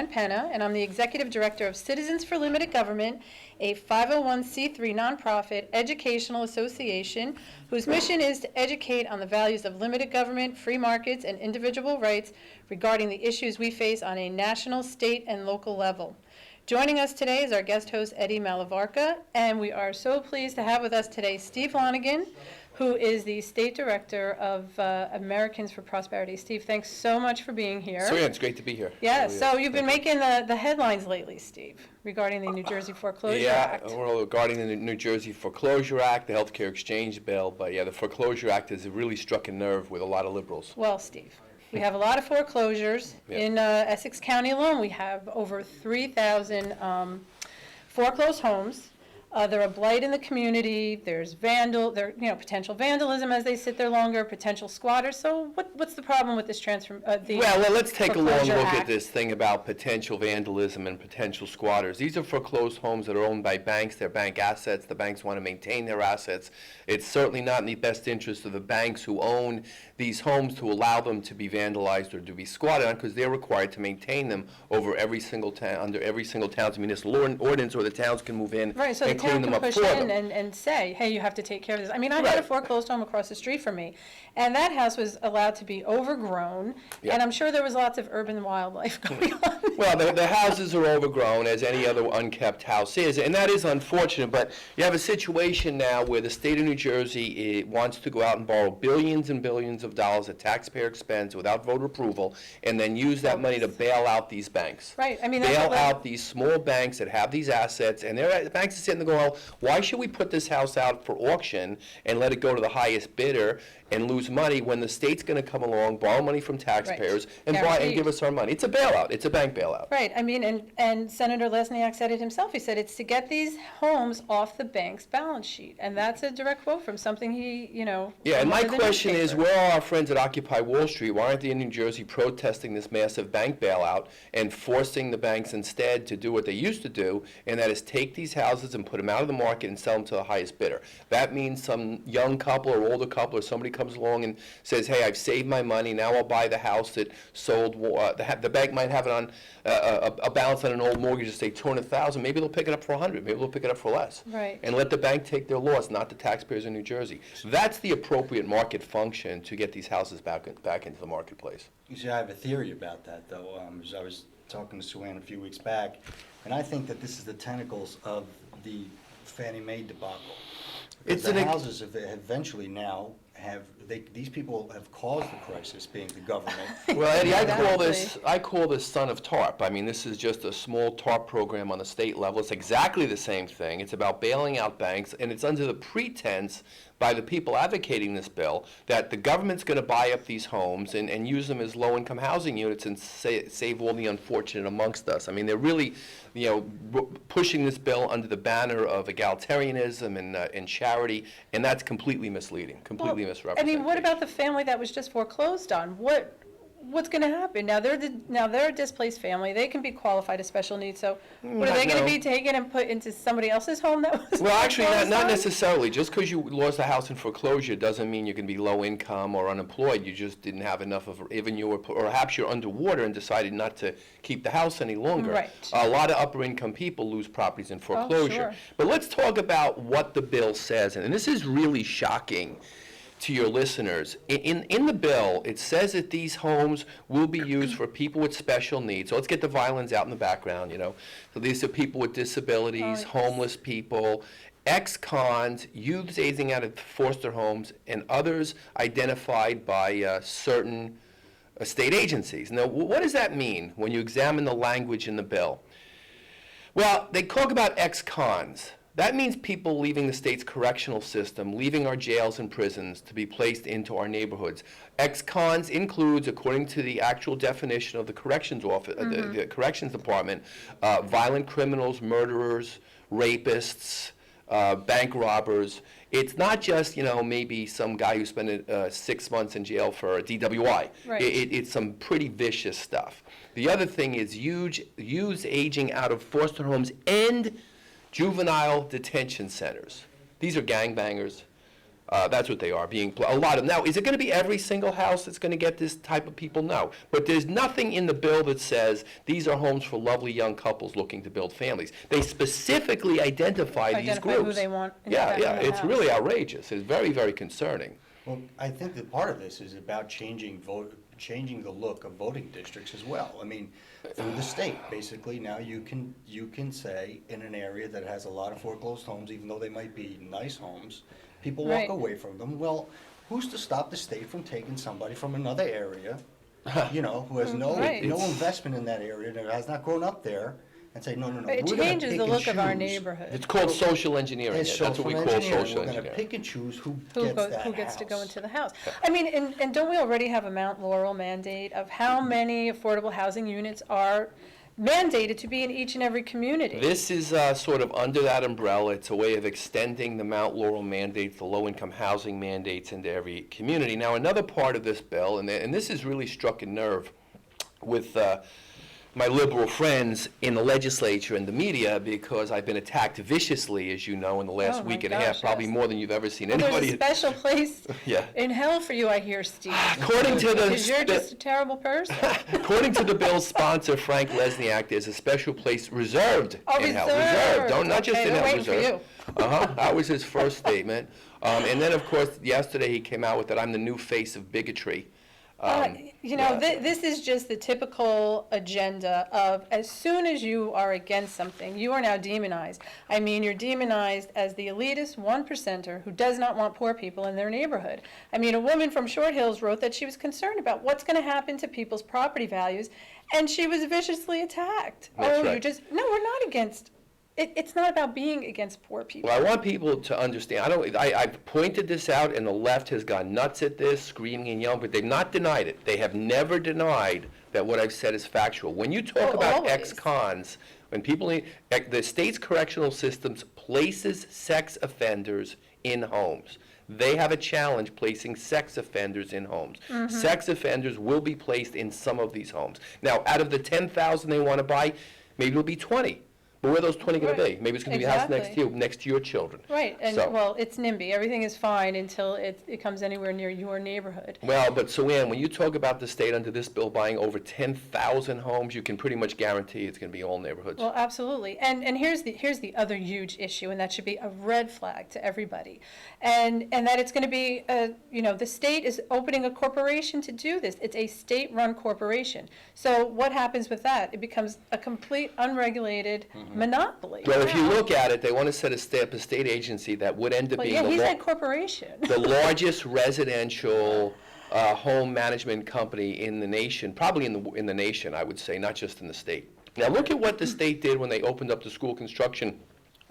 Ann Penna, and I'm the Executive Director of Citizens for Limited Government, a 501c3 nonprofit educational association whose mission is to educate on the values of limited government, free markets, and individual rights regarding the issues we face on a national, state, and local level. Joining us today is our guest host, Eddia Malavarca, and we are so pleased to have with us today Steve Lonengan, who is the State Director of Americans for Prosperity. Steve, thanks so much for being here. So yeah, it's great to be here. Yeah, Really so is. you've been making the headlines lately, Steve, regarding the New Jersey Foreclosure Act. Yeah, well, regarding the New Jersey Foreclosure Act, the Healthcare Exchange Bill, but yeah, the Foreclosure Act has really struck a nerve with a lot of liberals. Well, Steve, we have a lot of foreclosures. Yeah. In Essex County alone, we have over 3,000 foreclosed homes. They're a blight in the community. There's potential vandalism as they sit there longer, potential squatters. So what's the problem with this transfer? Well, let's take a long Foreclosure look Act? at this thing about potential vandalism and potential squatters. These are foreclosed homes that are owned by banks. They're bank assets. The banks want to maintain their assets. It's certainly not in the best interest of the banks who own these homes to allow them to be vandalized or to be squatted on, because they're required to maintain them over every single town, under every single town's municipal ordinance, or the towns can move in Right, so and the clean town them can up push for in them. and say, hey, you have to take care of this. I mean, I had a Right. foreclosed home across the street from me, and that house was allowed to be overgrown, Yeah. and I'm sure there was lots of urban wildlife going on. Well, the houses are overgrown, as any other unkept house is, and that is unfortunate, but you have a situation now where the state of New Jersey wants to go out and borrow billions and billions of dollars at taxpayer expense without voter approval, and then use that money to bail out these banks. Right, I mean, that's Bail what out these small banks that have these assets, and the banks are sitting there going, well, why should we put this house out for auction and let it go to the highest bidder and lose money when the state's going to come along, borrow money from taxpayers, and Guaranteed. give us our money? It's a bailout. It's a bank bailout. Right, I mean, and Senator Lesniak said it himself. He said it's to get these homes off the bank's balance sheet, and that's a direct quote from something he, Yeah, and my from the question is, newspaper. where are our friends at Occupy Wall Street? Why aren't they in New Jersey protesting this massive bank bailout and forcing the banks instead to do what they used to do, and that is take these houses and put them out of the market and sell them to the highest bidder? That means some young couple or older couple or somebody comes along and says, hey, I've saved my money, now I'll buy the house that sold, the bank might have it on a balance on an old mortgage of, say, $200,000. Maybe they'll pick it up for $100,000. Maybe they'll pick it up for less. Right. And let the bank take their loss, not the taxpayers in New Jersey. That's the appropriate market function to get these houses back into the marketplace. You see, I have a theory about that, though. As I was talking to Sue Ann a few weeks back, and I think that this is the tentacles of the Fannie Mae debacle. It's The an houses have eventually now these people have caused the crisis, being the government. Well, Eddie, Exactly. I call this son of TARP. I mean, this is just a small TARP program on the state level. It's exactly the same thing. It's about bailing out banks, and it's under the pretense by the people advocating this bill that the government's going to buy up these homes and use them as low-income housing units and save all the unfortunate amongst us. I mean, they're really, pushing this bill under the banner of egalitarianism and charity, and that's completely misleading, completely misrepresentation. I mean, what about the family that was just foreclosed on? What's going to happen? Now they're a displaced family. They can be qualified as special needs. So what are they going to be taken and put into somebody else's home that was Well, actually, foreclosed not on? necessarily. Just because you lost a house in foreclosure doesn't mean you can be low income or unemployed. You just didn't have enough of revenue, or perhaps you're underwater and decided not to keep the house any longer. Right. A lot of upper income people lose properties in foreclosure. Sure. But let's talk about what the bill says, and this is really shocking to your listeners. In the bill, it says that these homes will be used for people with special needs. So let's get the violins out in the background, So these are people with disabilities, homeless people, ex-cons, youths aging out of foster homes, and others identified by certain state agencies. Now, what does that mean when you examine the language in the bill? Well, they talk about ex-cons. That means people leaving the state's correctional system, leaving our jails and prisons to be placed into our neighborhoods. Ex-cons includes, according to the actual definition of the corrections office, the corrections department, violent criminals, murderers, rapists, bank robbers. It's not just, maybe some guy who spent 6 months in jail for a DWI. Right. It's some pretty vicious stuff. The other thing is youths aging out of foster homes and juvenile detention centers. These are gangbangers, That's what they are, a lot of. Now, is it going to be every single house that's going to get this type of people? No. But there's nothing in the bill that says these are homes for lovely young couples looking to build families. They specifically identify these groups. Identify who they want in Yeah, the it's house. really outrageous. It's very, very concerning. Well, I think that part of this is about changing the look of voting districts as well. I mean, through the state, basically, now you can say in an area that has a lot of foreclosed homes, even though they might be nice homes, people walk Right. away from them. Well, who's to stop the state from taking somebody from another area, who has Right. no investment in that area, that has not grown up there, and say, no, It we're gonna changes pick the and look of our choose. neighborhood. It's called social engineering. It's That's what we social call engineering. social We're gonna engineering. pick and choose who Who gets that who gets to go house. into the house. I mean, and don't we already have a Mount Laurel mandate of how many affordable housing units are mandated to be in each and every community? This is sort of under that umbrella. It's a way of extending the Mount Laurel mandates, the low-income housing mandates into every community. Now, another part of this bill, and this has really struck a nerve with my liberal friends in the legislature and the media, because I've been attacked viciously, as you know, in the last Oh, my week and a half, gosh, probably yes. more than you've ever seen Well, there's anybody. a special place Yeah. in hell for you, I hear, Steve. According to the Because you're just a terrible person. According to the bill's sponsor, Frank Lesniak, there's a special place reserved Oh, in hell. reserved. Don't, not just Okay, in they're hell, waiting for reserved. That was his first statement. And then, of course, yesterday he came out with that I'm the new face of bigotry. Yeah. This is just the typical agenda of as soon as you are against something, you are now demonized. I mean, you're demonized as the elitist 1%er who does not want poor people in their neighborhood. I mean, a woman from Short Hills wrote that she was concerned about what's going to happen to people's property values, and she was viciously attacked. That's You right. no, we're not against. It's not about being against poor people. Well, I want people to understand. I've pointed this out, and the left has gone nuts at this, screaming and yelling, but they've not denied it. They have never denied that what I've said is factual. When you talk Oh, about always. ex-cons, when the state's correctional systems places sex offenders in homes. They have a challenge placing sex offenders in homes. Mm-hmm. Sex offenders will be placed in some of these homes. Now, out of the 10,000 they want to buy, maybe it'll be 20. But where are those 20 going to be? Right. Maybe it's going to be a house next to Exactly. you, next to your children. Right, and So- well, it's NIMBY. Everything is fine until it comes anywhere near your neighborhood. Well, but Sue Ann, when you talk about the state under this bill buying over 10,000 homes, you can pretty much guarantee it's going to be all neighborhoods. Well, absolutely. And here's the other huge issue, and that should be a red flag to everybody. And that it's going to be, the state is opening a corporation to do this. It's a state-run corporation. So what happens with that? It becomes a complete unregulated monopoly. Well, if you look at it, they want to set up a state agency that would end up Well, being yeah, the he law. said corporation. The largest residential home management company in the nation, probably in the nation, I would say, not just in the state. Now, look at what the state did when they opened up the school construction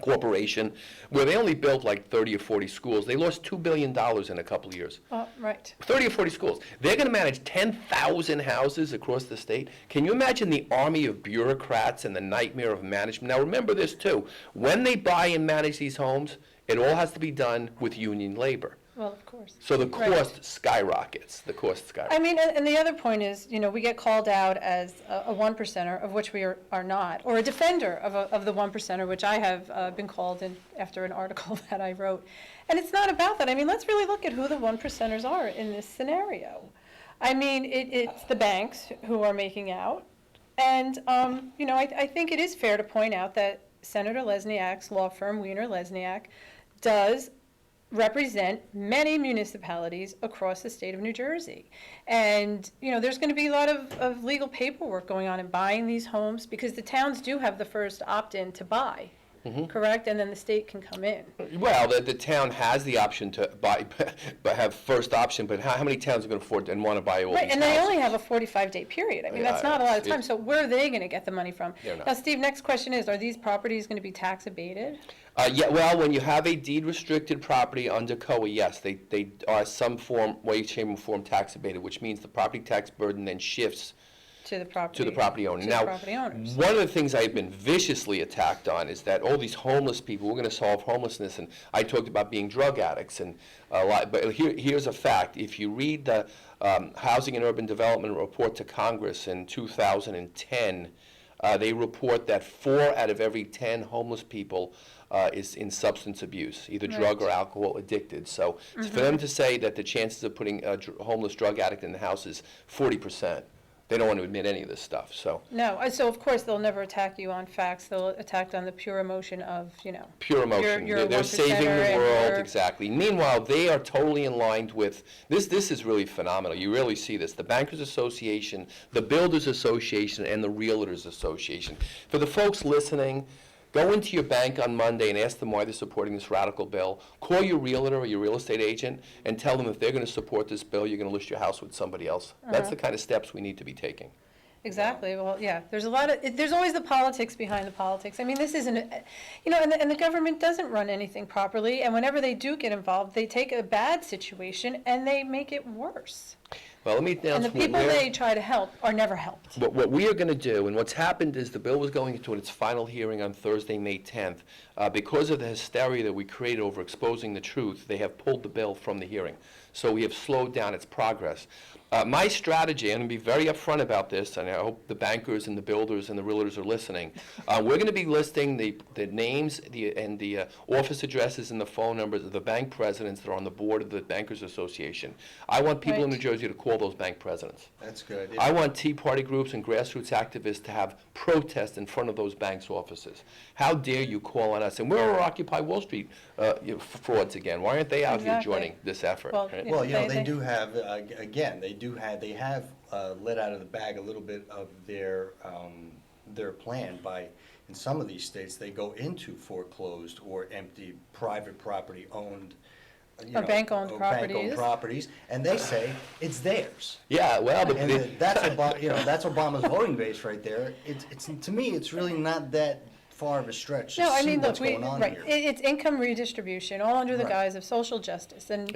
corporation, where they only built like 30 or 40 schools. They lost $2 billion in a couple of years. Right. 30 or 40 schools. They're going to manage 10,000 houses across the state. Can you imagine the army of bureaucrats and the nightmare of management? Now, remember this, too. When they buy and manage these homes, it all has to be done with union labor. Well, of course. So the Right. cost skyrockets. The cost skyrockets. I mean, and the other point is, we get called out as a 1%er, of which we are not, or a defender of the 1%er, which I have been called in after an article that I wrote. And it's not about that. I mean, let's really look at who the 1%ers are in this scenario. I mean, it's the banks who are making out. And, I think it is fair to point out that Senator Lesniak's law firm, Wiener Lesniak, does represent many municipalities across the state of New Jersey. And, there's going to be a lot of legal paperwork going on in buying these homes, because the towns do have the first opt-in to buy, correct? And then the state can come in. Well, the town has the option to buy, but have first option, but how many towns are going to afford and want to buy all Right, these and they houses? only have a 45-day period. I mean, Yeah, that's not a lot of time. it's- So where are they going to get the money from? They're not. Now, Steve, next question is, are these properties going to be tax abated? Yeah, well, when you have a deed-restricted property under COA, yes, they are some way, shape, or form tax abated, which means the property tax burden then shifts To the property. to the property owner. To Now, the property owners. one of the things I've been viciously attacked on is that all these homeless people, we're going to solve homelessness, and I talked about being drug addicts and a lot. But here's a fact: if you read the Housing and Urban Development report to Congress in 2010. they report that 4 out of every 10 homeless people is in substance abuse, either drug or alcohol addicted. So for them to say that the chances of putting a homeless drug addict in the house is 40%, they don't want to admit any of this stuff. So No, so of course, they'll never attack you on facts. They'll attack on the pure emotion of, pure emotion. you're a They're saving the 1%er and world, you're- exactly. Meanwhile, they are totally in line with this. This is really phenomenal. You really see this. The Bankers Association, the Builders Association, and the Realtors Association. For the folks listening, go into your bank on Monday and ask them why they're supporting this radical bill. Call your realtor or your real estate agent and tell them if they're going to support this bill, you're going to list your house with somebody else. That's the kind of steps we need to be taking. Exactly. Well, yeah, there's there's always the politics behind the politics. I mean, this isn't, and the government doesn't run anything properly, and whenever they do get involved, they take a bad situation and they make it worse. Well, let me And announce the people they try to help are never helped. What we are going to do, and what's happened is the bill was going into its final hearing on Thursday, May 10th. Because of the hysteria that we created over exposing the truth, they have pulled the bill from the hearing. So we have slowed down its progress. My strategy, and I'm going to be very upfront about this, and I hope the bankers and the builders and the realtors are listening. We're going to be listing the names and the office addresses and the phone numbers of the bank presidents that are on the board of the Bankers Association. I want people in New Jersey to call those bank presidents. That's good. I want Tea Party groups and grassroots activists to have protests in front of those banks' offices. How dare you call on us? And where are Occupy Wall Street frauds again? Why aren't they out here Exactly. joining this effort? Well, right? yeah. Well, They- they do have, again, they have let out of the bag a little bit of their plan by, in some of these states, they go into foreclosed or empty private property owned, Or bank-owned properties. properties, and they say it's theirs. Yeah, well, And that's that's Obama's voting base right there. It's to me, it's really not that far of a stretch to No, I see mean, look, what's going on here. it's income redistribution, all under the Right. guise of social justice, and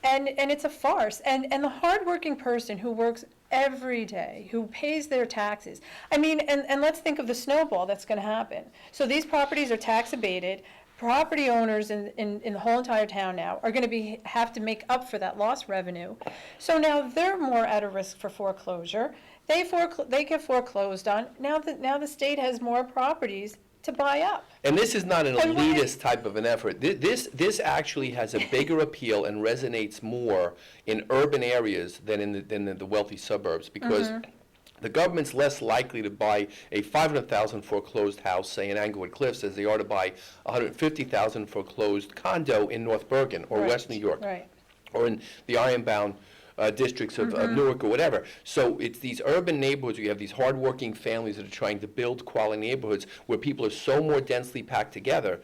it's a farce. And the hardworking person who works every day, who pays their taxes. I mean, and let's think of the snowball that's going to happen. So these properties are tax abated. Property owners in the whole entire town now are going to have to make up for that lost revenue. So now they're more at a risk for foreclosure. They get foreclosed on. Now the state has more properties to buy up. And this is not an And why- elitist type of an effort. This actually has a bigger appeal and resonates more in urban areas than in the wealthy suburbs, because the government's less likely to buy a $500,000 foreclosed house, say in Englewood Cliffs, as they are to buy a $150,000 foreclosed condo in North Bergen or Right. West New York, Right. or in the iron-bound districts of Newark or whatever. So it's these urban neighborhoods where you have these hardworking families that are trying to build quality neighborhoods where people are so more densely packed together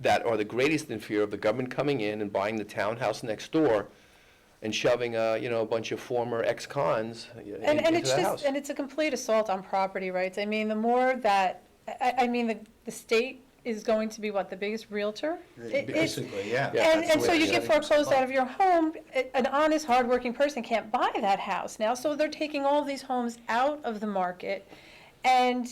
that are the greatest in fear of the government coming in and buying the townhouse next door and shoving a bunch of former ex-cons And into it's that just, house. and it's a complete assault on property rights. I mean, the more that, I mean, the state is going to be the biggest realtor? Basically, yeah. Yeah. And so you get Absolutely. foreclosed out of your home. An honest, hardworking person can't buy that house now, so they're taking all these homes out of the market. And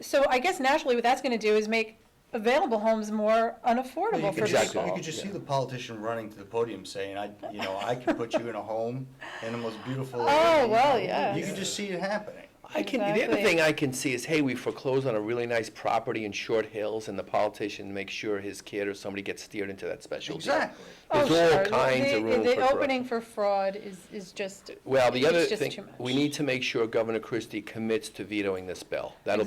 so I guess naturally what that's gonna do is make available homes more unaffordable for Exactly. You people. could just see the politician running to the podium saying, I can put you in a home in the most beautiful. Oh, well, yes. You can just see it happening. The other Exactly. thing I can see is, hey, we foreclosed on a really nice property in Short Hills, and the politician makes sure his kid or somebody gets steered into that special deal. Exactly. Oh, There's all sure. kinds of room The for opening for fraud is just, Well, the other it's just thing, too much. we need to make sure Governor Christie commits to vetoing this bill. That'll